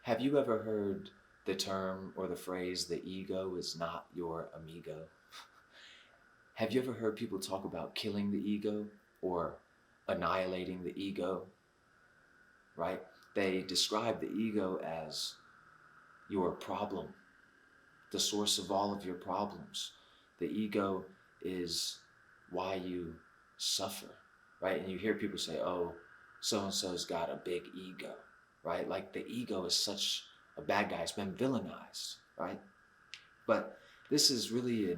Have you ever heard the term or the phrase, the ego is not your amigo? Have you ever heard people talk about killing the ego or annihilating the ego, right? They describe the ego as your problem, the source of all of your problems. The ego is why you suffer, right? And you hear people say, oh, so and so's got a big ego, right? Like the ego is such a bad guy, it's been villainized, right? But this is really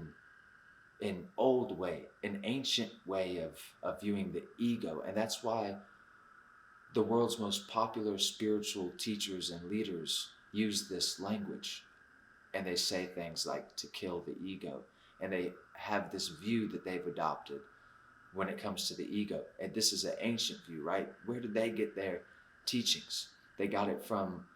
an old way, an ancient way of viewing the ego. And that's why the world's most popular spiritual teachers and leaders use this language. And they say things like to kill the ego. And they have this view that they've adopted when it comes to the ego. And this is an ancient view, right? Where did they get their teachings? They got it from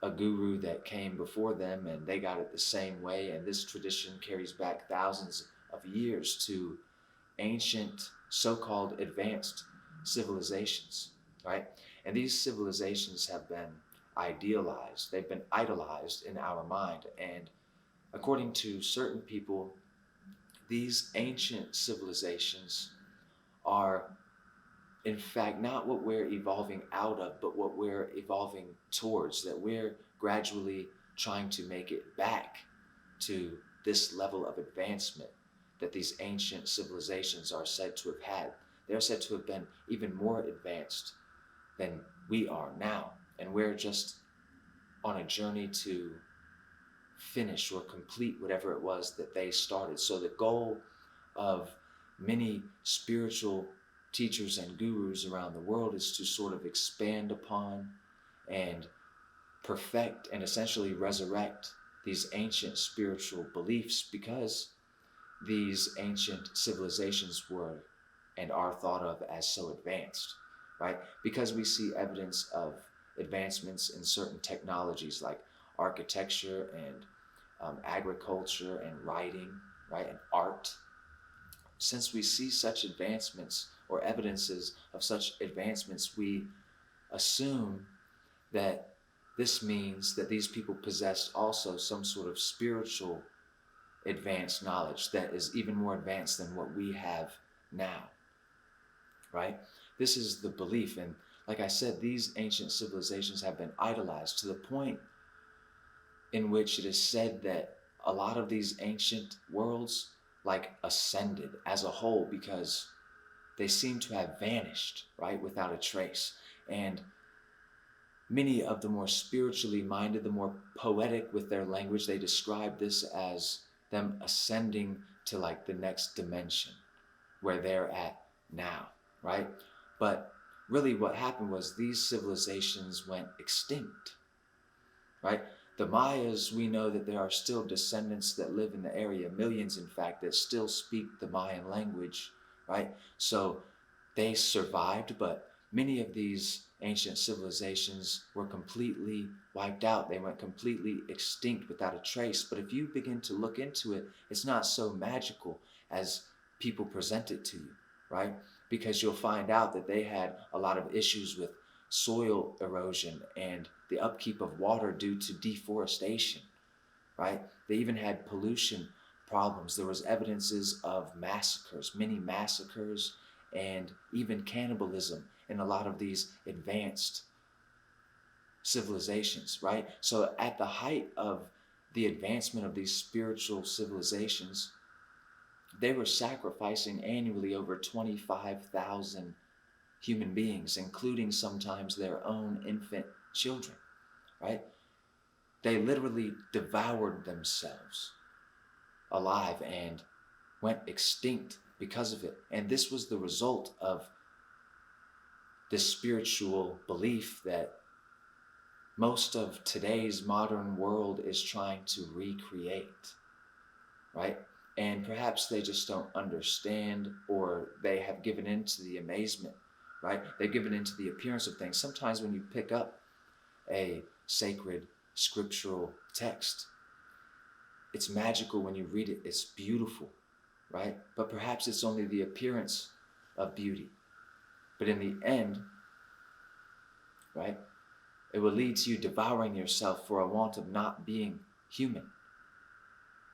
a guru that came before them, and they got it the same way. And this tradition carries back thousands of years to ancient, so-called advanced civilizations, right? And these civilizations have been idealized. They've been idolized in our mind. And according to certain people, these ancient civilizations are in fact not what we're evolving out of, but what we're evolving towards, that we're gradually trying to make it back to this level of advancement that these ancient civilizations are said to have had. They're said to have been even more advanced than we are now. And we're just on a journey to finish or complete whatever it was that they started. So the goal of many spiritual teachers and gurus around the world is to sort of expand upon and perfect and essentially resurrect these ancient spiritual beliefs, because these ancient civilizations were and are thought of as so advanced, right? Because we see evidence of advancements in certain technologies like architecture and agriculture and writing, right, and art. Since we see such advancements or evidences of such advancements, we assume that this means that these people possessed also some sort of spiritual advanced knowledge that is even more advanced than what we have now, right? This is the belief. And like I said, these ancient civilizations have been idolized to the point in which it is said that a lot of these ancient worlds like ascended as a whole because they seem to have vanished, right, without a trace. And many of the more spiritually minded, the more poetic with their language, they describe this as them ascending to like the next dimension where they're at now, right? But really what happened was these civilizations went extinct, right? The Mayas, we know that there are still descendants that live in the area, millions in fact, that still speak the Mayan language, right? So they survived, but many of these ancient civilizations were completely wiped out. They went completely extinct without a trace. But if you begin to look into it, it's not so magical as people present it to you, right? Because you'll find out that they had a lot of issues with soil erosion and the upkeep of water due to deforestation, right? They even had pollution problems. There was evidences of massacres, many massacres, and even cannibalism in a lot of these advanced civilizations, right? So at the height of the advancement of these spiritual civilizations, they were sacrificing annually over 25,000 human beings, including sometimes their own infant children, right? They literally devoured themselves alive and went extinct because of it. And this was the result of this spiritual belief that most of today's modern world is trying to recreate, right? And perhaps they just don't understand, or they have given into the amazement, right? They've given into the appearance of things. Sometimes when you pick up a sacred scriptural text, it's magical when you read it. It's beautiful, right? But perhaps it's only the appearance of beauty. But in the end, right, It will lead to you devouring yourself for a want of not being human.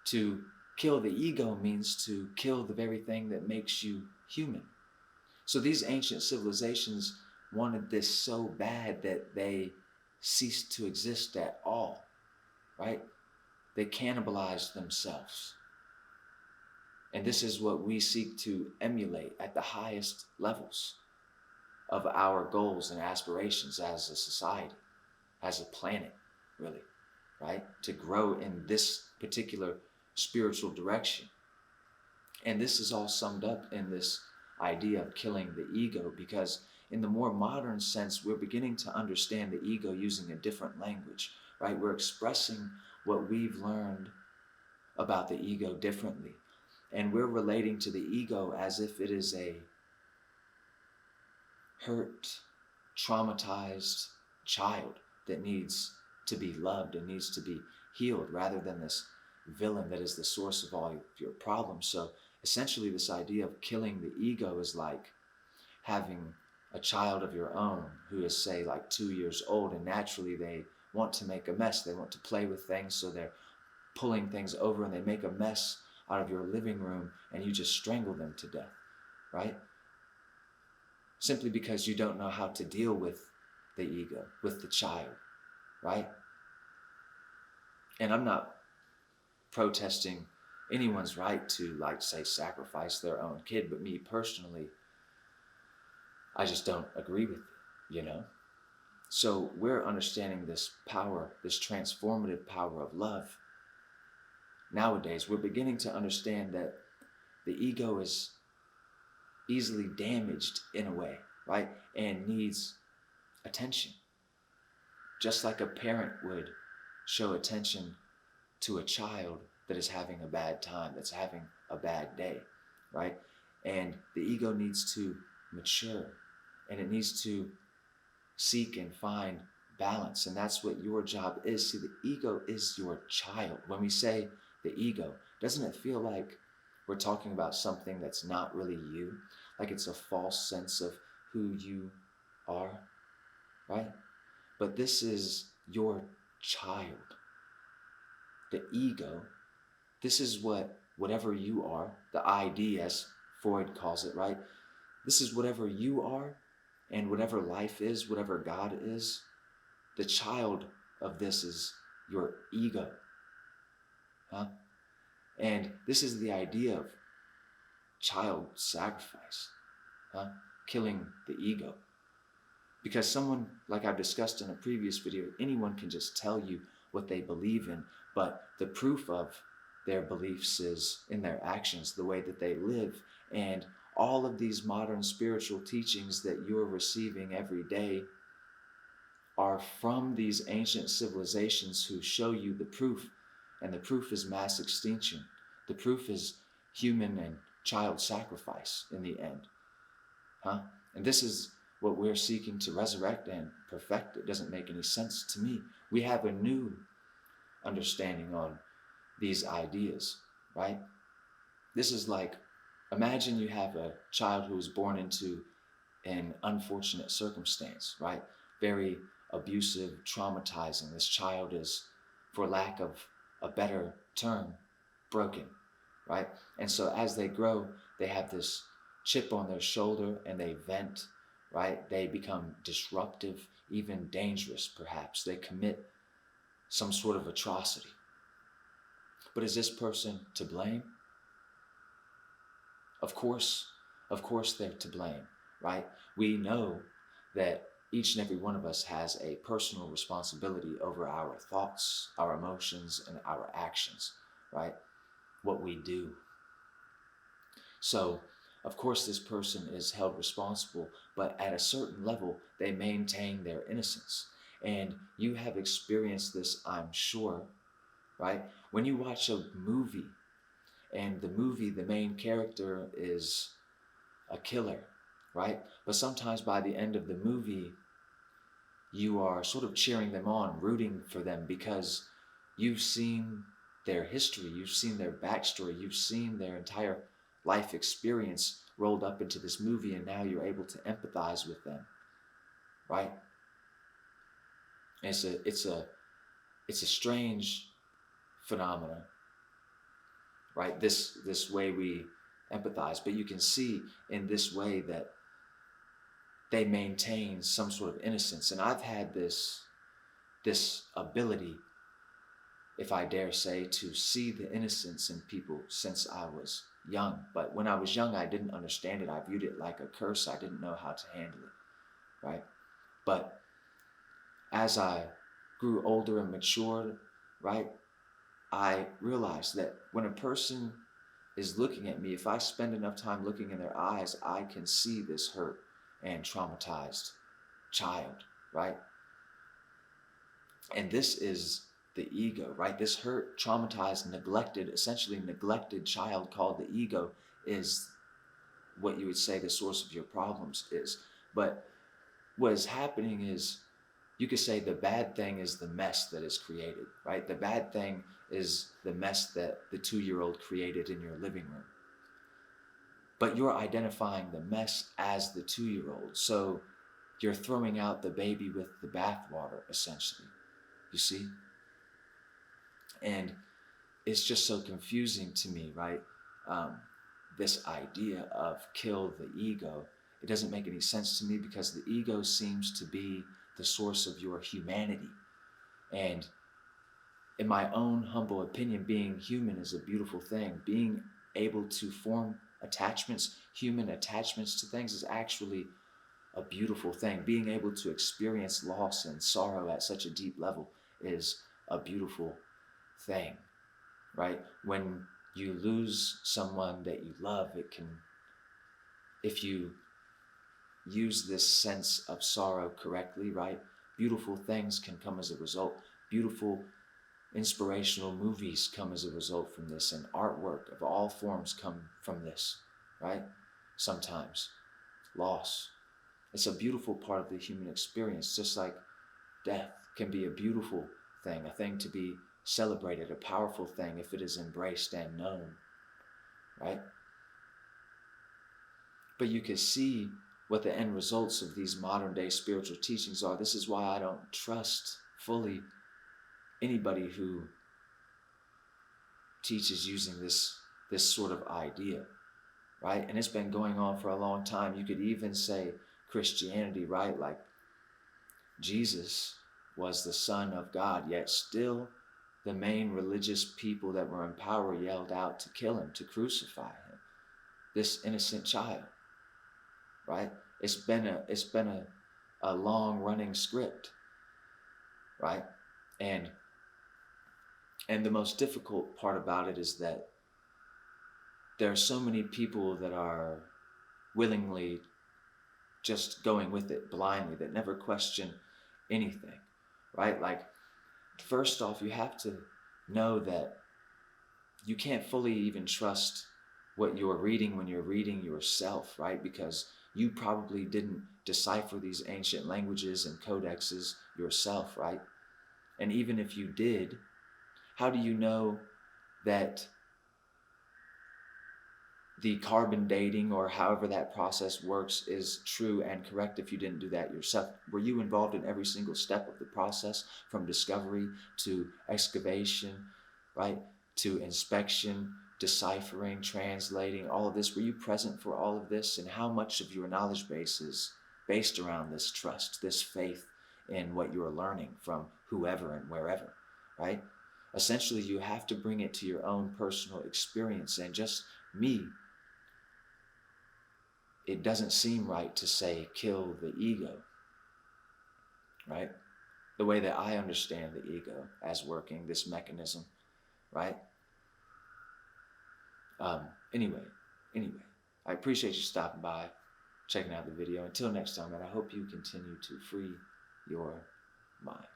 To kill the ego means to kill the very thing that makes you human. So these ancient civilizations wanted this so bad that they ceased to exist at all, right? They cannibalized themselves. And this is what we seek to emulate at the highest levels of our goals and aspirations as a society, as a planet, really, right? To grow in this particular spiritual direction. And this is all summed up in this idea of killing the ego, because in the more modern sense, we're beginning to understand the ego using a different language, right? We're expressing what we've learned about the ego differently. And we're relating to the ego as if it is a hurt, traumatized child that needs to be loved and needs to be healed, rather than this villain that is the source of all of your problems. So essentially, this idea of killing the ego is like having a child of your own who is, say, like 2 years old, and naturally they want to make a mess. They want to play with things, so they're pulling things over and they make a mess out of your living room, and you just strangle them to death, right? Simply because you don't know how to deal with the ego, with the child, right? And I'm not protesting anyone's right to, like, say, sacrifice their own kid, but me personally, I just don't agree with it, So we're understanding this power, this transformative power of love. Nowadays, we're beginning to understand that the ego is easily damaged in a way, right? And needs attention. Just like a parent would show attention to a child that is having a bad time, that's having a bad day, right? And the ego needs to mature, and it needs to seek and find balance. And that's what your job is. See, the ego is your child. When we say the ego, doesn't it feel like we're talking about something that's not really you? Like it's a false sense of who you are, right? But this is your child. The ego, this is whatever you are, the ID as Freud calls it, right? This is whatever you are, and whatever life is, whatever God is. The child of this is your ego. And this is the idea of child sacrifice, killing the ego. Because someone, like I've discussed in a previous video, anyone can just tell you what they believe in, but the proof of their beliefs is in their actions, the way that they live. And all of these modern spiritual teachings that you're receiving every day are from these ancient civilizations who show you the proof. And the proof is mass extinction. The proof is human and child sacrifice in the end. And this is what we're seeking to resurrect and perfect. It doesn't make any sense to me. We have a new understanding on these ideas, right? This is like, imagine you have a child who was born into an unfortunate circumstance, right? Very abusive, traumatizing. This child is, for lack of a better term, broken, right? And so as they grow, they have this chip on their shoulder and they vent, right? They become disruptive, even dangerous, perhaps. They commit some sort of atrocity. But is this person to blame? Of course they're to blame, right? We know that each and every one of us has a personal responsibility over our thoughts, our emotions, and our actions, right? What we do. So, of course, this person is held responsible, but at a certain level, they maintain their innocence. And you have experienced this, I'm sure, right? When you watch a movie, and the main character is a killer, right? But sometimes by the end of the movie, you are sort of cheering them on, rooting for them, because you've seen their history, you've seen their backstory, you've seen their entire life experience rolled up into this movie, and now you're able to empathize with them, right? And it's a strange phenomena, right? This way we empathize, but you can see in this way that they maintain some sort of innocence. And I've had this ability, if I dare say, to see the innocence in people since I was young. But when I was young, I didn't understand it. I viewed it like a curse. I didn't know how to handle it, right? But as I grew older and matured, right, I realized that when a person is looking at me, if I spend enough time looking in their eyes, I can see this hurt and traumatized child, right? And this is the ego, right? This hurt, traumatized, neglected, essentially neglected child called the ego is what you would say the source of your problems is. But what is happening is, you could say the bad thing is the mess that is created, right? The bad thing is the mess that the 2-year-old created in your living room. But you're identifying the mess as the 2-year-old. So you're throwing out the baby with the bathwater, essentially. You see? And it's just so confusing to me, right? This idea of kill the ego, it doesn't make any sense to me, because the ego seems to be the source of your humanity. And in my own humble opinion, being human is a beautiful thing. Being able to form attachments, human attachments to things, is actually a beautiful thing. Being able to experience loss and sorrow at such a deep level is a beautiful thing, right? When you lose someone that you love, it can, if you use this sense of sorrow correctly, right, beautiful things can come as a result. Beautiful inspirational movies come as a result from this, and artwork of all forms come from this, right? Sometimes loss, it's a beautiful part of the human experience, just like death can be a beautiful thing, a thing to be celebrated, a powerful thing if it is embraced and known, right? But you can see what the end results of these modern day spiritual teachings are. This is why I don't trust fully anybody who teaches using this sort of idea, right? And it's been going on for a long time. You could even say Christianity, right? Like Jesus was the Son of God, yet still the main religious people that were in power yelled out to kill him, to crucify him, this innocent child, right? It's been a long running script, right? And the most difficult part about it is that there are so many people that are willingly just going with it blindly, that never question anything, right? Like, first off, you have to know that you can't fully even trust what you're reading when you're reading yourself, right? Because you probably didn't decipher these ancient languages and codexes yourself, right? And even if you did, how do you know that the carbon dating, or however that process works, is true and correct if you didn't do that yourself? Were you involved in every single step of the process, from discovery to excavation, right, to inspection, deciphering, translating, all of this? Were you present for all of this? And how much of your knowledge base is based around this trust, this faith in what you're learning from whoever and wherever, right? Essentially, you have to bring it to your own personal experience. And just me, it doesn't seem right to say kill the ego, right? The way that I understand the ego as working, this mechanism, right? Anyway, I appreciate you stopping by, checking out the video. Until next time, and I hope you continue to free your mind.